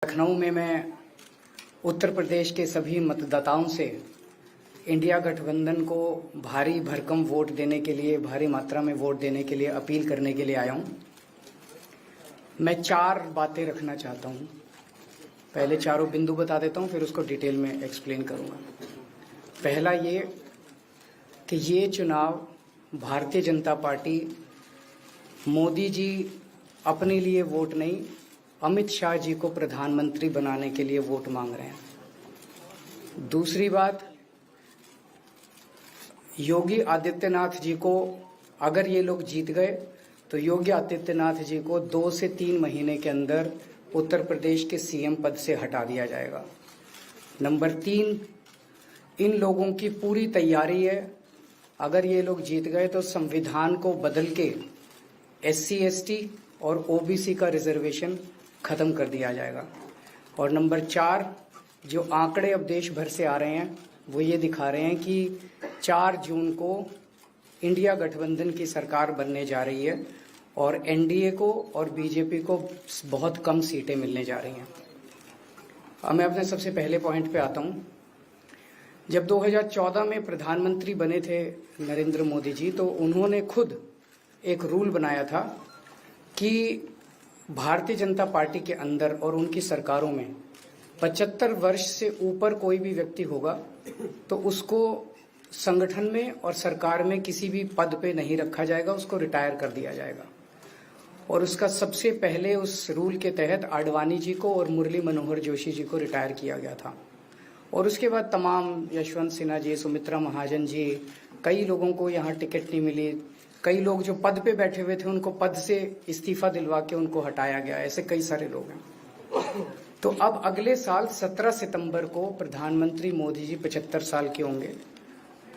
लखनऊ में मैं उत्तर प्रदेश के सभी मतदाताओं से इंडिया गठबंधन को भारी भरकम वोट देने के लिए, भारी मात्रा में वोट देने के लिए अपील करने के लिए आया हूं। मैं 4 बातें रखना चाहता हूं। पहले चारों बिंदु बता देता हूं, फिर उसको डिटेल में एक्सप्लेन करूंगा। पहला ये कि ये चुनाव भारतीय जनता पार्टी, मोदी जी अपने लिए वोट नहीं, अमित शाह जी को प्रधानमंत्री बनाने के लिए वोट मांग रहे हैं। दूसरी बात, योगी आदित्यनाथ जी को अगर ये लोग जीत गए तो योगी आदित्यनाथ जी को 2 से 3 महीने के अंदर उत्तर प्रदेश के सीएम पद से हटा दिया जाएगा। नंबर 3, इन लोगों की पूरी तैयारी है, अगर ये लोग जीत गए तो संविधान को बदल के SC ST और OBC का रिजर्वेशन खत्म कर दिया जाएगा। और नंबर 4, जो आंकड़े अब देश भर से आ रहे हैं वो ये दिखा रहे हैं कि 4 जून को इंडिया गठबंधन की सरकार बनने जा रही है और NDA को और BJP को बहुत कम सीटें मिलने जा रही हैं। अब मैं अपने सबसे पहले पॉइंट पे आता हूं। जब 2014 में प्रधानमंत्री बने थे नरेंद्र मोदी जी, तो उन्होंने खुद एक रूल बनाया था कि भारतीय जनता पार्टी के अंदर और उनकी सरकारों में 75 वर्ष से ऊपर कोई भी व्यक्ति होगा तो उसको संगठन में और सरकार में किसी भी पद पे नहीं रखा जाएगा, उसको रिटायर कर दिया जाएगा। और उसका सबसे पहले उस रूल के तहत आडवाणी जी को और मुरली मनोहर जोशी जी को रिटायर किया गया था। और उसके बाद तमाम यशवंत सिन्हा जी, सुमित्रा महाजन जी, कई लोगों को यहाँ टिकट नहीं मिली, कई लोग जो पद पे बैठे हुए थे उनको पद से इस्तीफा दिलवा के उनको हटाया गया। ऐसे कई सारे लोग हैं। तो अब अगले साल 17 सितंबर को प्रधानमंत्री मोदी जी 75 साल के होंगे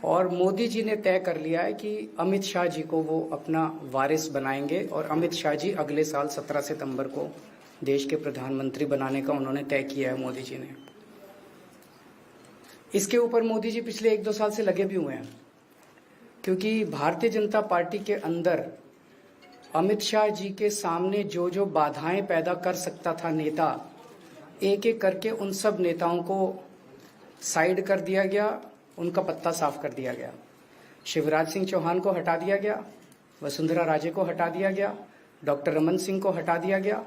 और मोदी जी ने तय कर लिया है कि अमित शाह जी को वो अपना वारिस बनाएंगे और अमित शाह जी अगले साल 17 सितंबर को देश के प्रधानमंत्री बनाने का उन्होंने तय किया है मोदी जी ने। इसके ऊपर मोदी जी पिछले 1-2 साल से लगे भी हुए हैं, क्योंकि भारतीय जनता पार्टी के अंदर अमित शाह जी के सामने जो जो बाधाएं पैदा कर सकता था नेता, एक एक करके उन सब नेताओं को साइड कर दिया गया, उनका पत्ता साफ कर दिया गया। शिवराज सिंह चौहान को हटा दिया गया, वसुंधरा राजे को हटा दिया गया, डॉक्टर रमन सिंह को हटा दिया गया,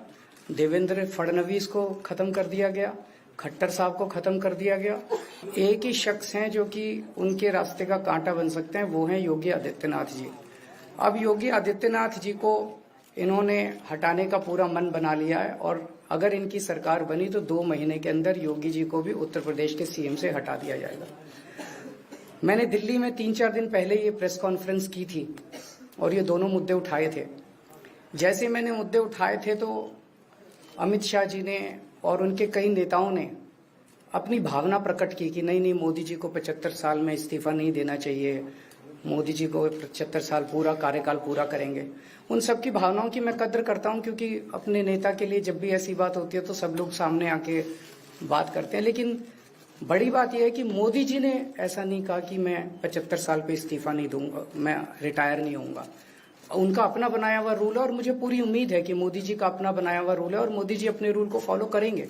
देवेंद्र फडणवीस को खत्म कर दिया गया, खट्टर साहब को खत्म कर दिया गया। एक ही शख्स हैं जो कि उनके रास्ते का कांटा बन सकते हैं, वो हैं योगी आदित्यनाथ जी। अब योगी आदित्यनाथ जी को इन्होंने हटाने का पूरा मन बना लिया है और अगर इनकी सरकार बनी तो 2 महीने के अंदर योगी जी को भी उत्तर प्रदेश के सीएम से हटा दिया जाएगा। मैंने दिल्ली में 3-4 दिन पहले ये प्रेस कॉन्फ्रेंस की थी और ये दोनों मुद्दे उठाए थे। जैसे मैंने मुद्दे उठाए थे तो अमित शाह जी ने और उनके कई नेताओं ने अपनी भावना प्रकट की कि नहीं, मोदी जी को 75 साल में इस्तीफा नहीं देना चाहिए, मोदी जी को 75 साल पूरा कार्यकाल पूरा करेंगे। उन सब की भावनाओं की मैं कद्र करता हूं, क्योंकि अपने नेता के लिए जब भी ऐसी बात होती है तो सब लोग सामने आके बात करते हैं। लेकिन बड़ी बात यह है कि मोदी जी ने ऐसा नहीं कहा कि मैं 75 साल पे इस्तीफा नहीं दूंगा, मैं रिटायर नहीं होऊंगा। उनका अपना बनाया हुआ रूल है और मुझे पूरी उम्मीद है कि मोदी जी का अपना बनाया हुआ रूल है और मोदी जी अपने रूल को फॉलो करेंगे।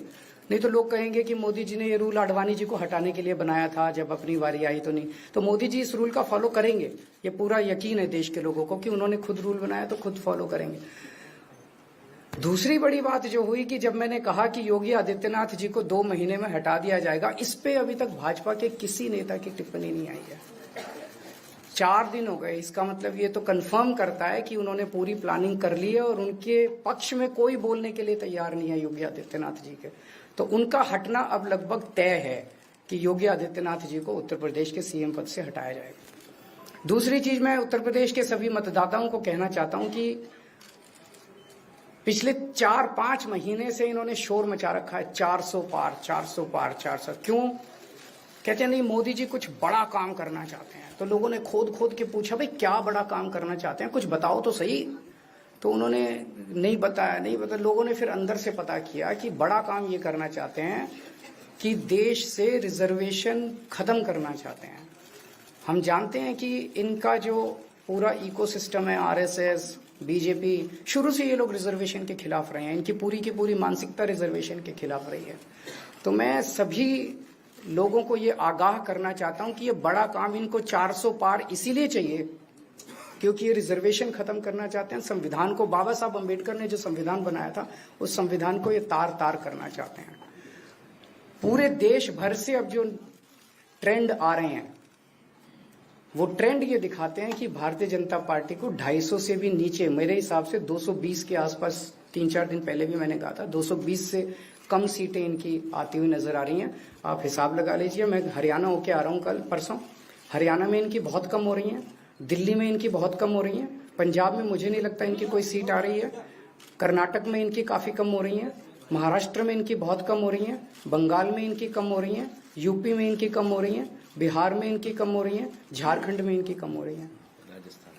नहीं तो लोग कहेंगे कि मोदी जी ने ये रूल आडवाणी जी को हटाने के लिए बनाया था, जब अपनी बारी आई तो नहीं। तो मोदी जी इस रूल का फॉलो करेंगे, ये पूरा यकीन है देश के लोगों को कि उन्होंने खुद रूल बनाया तो खुद फॉलो करेंगे। दूसरी बड़ी बात जो हुई कि जब मैंने कहा कि योगी आदित्यनाथ जी को 2 महीने में हटा दिया जाएगा, इस पे अभी तक भाजपा के किसी नेता की टिप्पणी नहीं आई है। 4 दिन हो गए। इसका मतलब ये तो कंफर्म करता है कि उन्होंने पूरी प्लानिंग कर ली है और उनके पक्ष में कोई बोलने के लिए तैयार नहीं है योगी आदित्यनाथ जी के। तो उनका हटना अब लगभग तय है कि योगी आदित्यनाथ जी को उत्तर प्रदेश के सीएम पद से हटाया जाएगा। दूसरी चीज, मैं उत्तर प्रदेश के सभी मतदाताओं को कहना चाहता हूं कि पिछले 4-5 महीने से इन्होंने शोर मचा रखा है, 400 पार 400 पार 400। क्यों? कहते हैं नहीं, मोदी जी कुछ बड़ा काम करना चाहते हैं। तो लोगों ने खोद के पूछा, भाई क्या बड़ा काम करना चाहते हैं, कुछ बताओ तो सही। तो उन्होंने नहीं बताया। लोगों ने फिर अंदर से पता किया कि बड़ा काम ये करना चाहते हैं कि देश से रिजर्वेशन खत्म करना चाहते हैं। हम जानते हैं कि इनका जो पूरा इकोसिस्टम है, RSS, बीजेपी शुरू से ये लोग रिजर्वेशन के खिलाफ रहे हैं, इनकी पूरी की पूरी मानसिकता रिजर्वेशन के खिलाफ रही है। तो मैं सभी लोगों को ये आगाह करना चाहता हूं कि ये बड़ा काम इनको 400 पार इसीलिए चाहिए क्योंकि ये रिजर्वेशन खत्म करना चाहते हैं। संविधान को, बाबा साहब अम्बेडकर ने जो संविधान बनाया था उस संविधान को ये तार तार करना चाहते हैं। पूरे देश भर से अब जो ट्रेंड आ रहे हैं वो ट्रेंड ये दिखाते हैं कि भारतीय जनता पार्टी को 250 से भी नीचे, मेरे हिसाब से 220 के आसपास, 3-4 दिन पहले भी मैंने कहा था 220 से कम सीटें इनकी आती हुई नजर आ रही हैं। आप हिसाब लगा लीजिए। मैं हरियाणा होके आ रहा हूं कल परसों, हरियाणा में इनकी बहुत कम हो रही हैं, दिल्ली में इनकी बहुत कम हो रही हैं, पंजाब में मुझे नहीं लगता इनकी कोई सीट आ रही है, कर्नाटक में इनकी काफी कम हो रही है, महाराष्ट्र में इनकी बहुत कम हो रही है, बंगाल में इनकी कम हो रही है, यूपी में इनकी कम हो रही है, बिहार में इनकी कम हो रही है, झारखंड में इनकी कम हो रही है,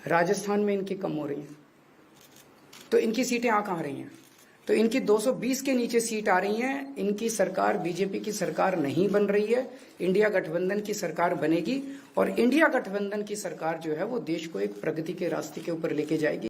राजस्थान में इनकी कम हो रही है। तो इनकी सीटें आ कहां रही हैं? तो इनकी 220 के नीचे सीट आ रही हैं। इनकी सरकार बीजेपी की सरकार नहीं बन रही है, इंडिया गठबंधन की सरकार बनेगी और इंडिया गठबंधन की सरकार जो है वो देश को एक प्रगति के रास्ते के ऊपर लेके जाएगी।